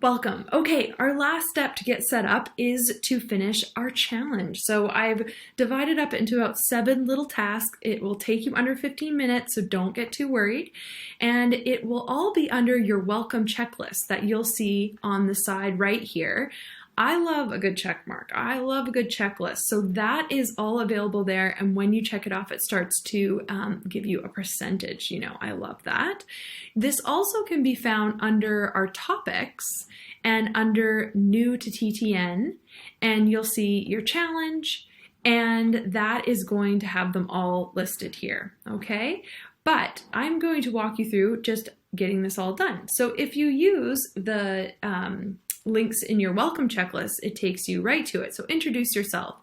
Welcome. Okay, our last step to get set up is to finish our challenge. So I've divided up into about 7 little tasks. It will take you under 15 minutes, so don't get too worried. And it will all be under your welcome checklist that you'll see on the side right here. I love a good check mark. I love a good checklist. So that is all available there. And when you check it off, it starts to give you a percentage. I love that. This also can be found under our topics and under new to TTN. And you'll see your challenge, and that is going to have them all listed here. Okay. But I'm going to walk you through just getting this all done. So if you use the links in your welcome checklist, it takes you right to it. So introduce yourself.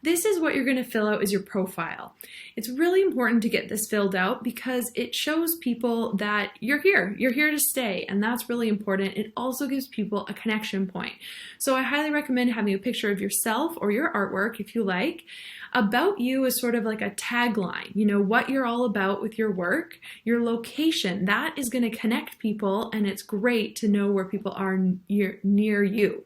This is what you're going to fill out as your profile. It's really important to get this filled out because it shows people that you're here to stay, and that's really important. It also gives people a connection point. So I highly recommend having a picture of yourself or your artwork if you like. About you is sort of like a tagline, what you're all about with your work, your location. That is going to connect people, and it's great to know where people are near you.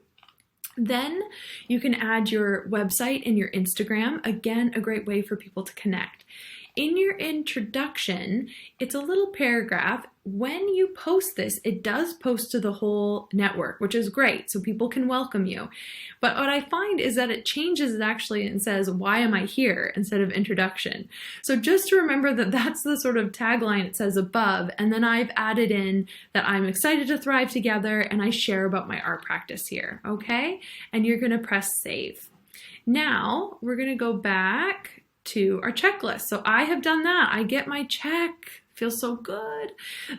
Then you can add your website and your Instagram. Again, a great way for people to connect. In your introduction, it's a little paragraph. When you post this, it does post to the whole network, which is great, so people can welcome you. But what I find is that it changes it actually and says, "Why am I here?" instead of introduction. So just to remember that that's the sort of tagline it says above, and then I've added in that I'm excited to thrive together and I share about my art practice here, okay? And you're gonna press save. Now, we're gonna go back to our checklist. So I have done that. I get my check. Feels so good.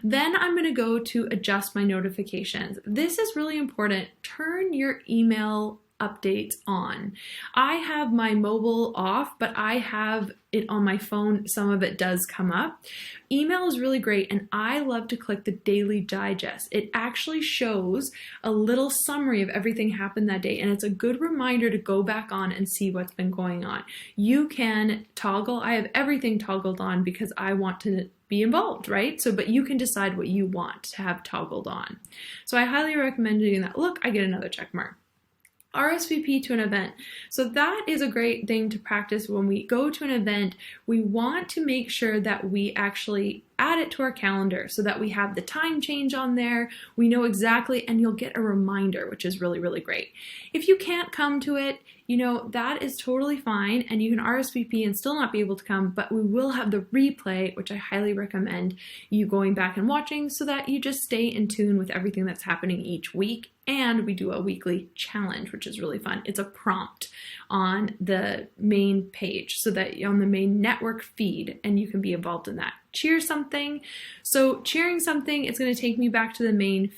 Then I'm going to go to adjust my notifications. This is really important. Turn your email updates on. I have my mobile off, but I have it on my phone. Some of it does come up. Email is really great, and I love to click the daily digest. It actually shows a little summary of everything happened that day, and it's a good reminder to go back on and see what's been going on. You can toggle. I have everything toggled on because I want to be involved, right? But you can decide what you want to have toggled on. So I highly recommend doing that. Look, I get another check mark. RSVP to an event. So that is a great thing to practice when we go to an event. We want to make sure that we actually add it to our calendar so that we have the time change on there. We know exactly, and you'll get a reminder, which is really, really great. If you can't come to it, that is totally fine, and you can RSVP and still not be able to come, but we will have the replay, which I highly recommend you going back and watching so that you just stay in tune with everything that's happening each week. And we do a weekly challenge, which is really fun. It's a prompt on the main page so that on the main network feed, and you can be involved in that. Cheer something. So cheering something, it's going to take me back to the main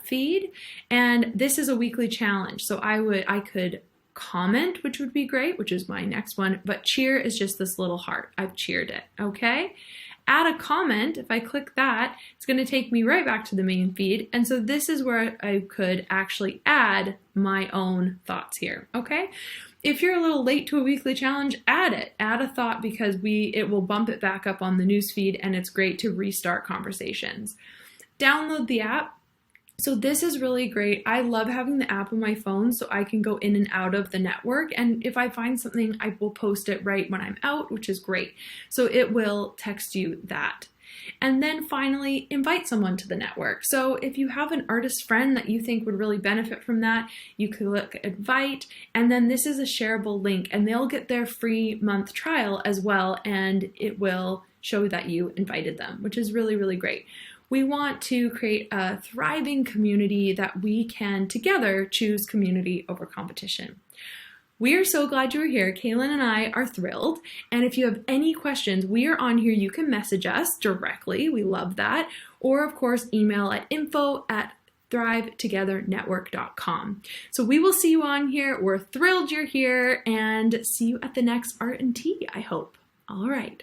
feed, and this is a weekly challenge. So I could comment, which would be great, which is my next one, but cheer is just this little heart. I've cheered it, okay? Add a comment. If I click that, it's going to take me right back to the main feed. And so this is where I could actually add my own thoughts here, okay? If you're a little late to a weekly challenge, add it. Add a thought because it will bump it back up on the newsfeed, and it's great to restart conversations. Download the app. So this is really great. I love having the app on my phone so I can go in and out of the network. And if I find something, I will post it right when I'm out, which is great. So it will text you that. And then finally, invite someone to the network. So if you have an artist friend that you think would really benefit from that, you click invite, and then this is a shareable link, and they'll get their free month trial as well, and it will show that you invited them, which is really, really great. We want to create a thriving community that we can together choose community over competition. We are so glad you are here. Kaylin and I are thrilled. And if you have any questions, we are on here. You can message us directly. We love that. Or of course, email at info@thrivetogethernetwork.com. So we will see you on here. We're thrilled you're here, and see you at the next Art and Tea, I hope. All right.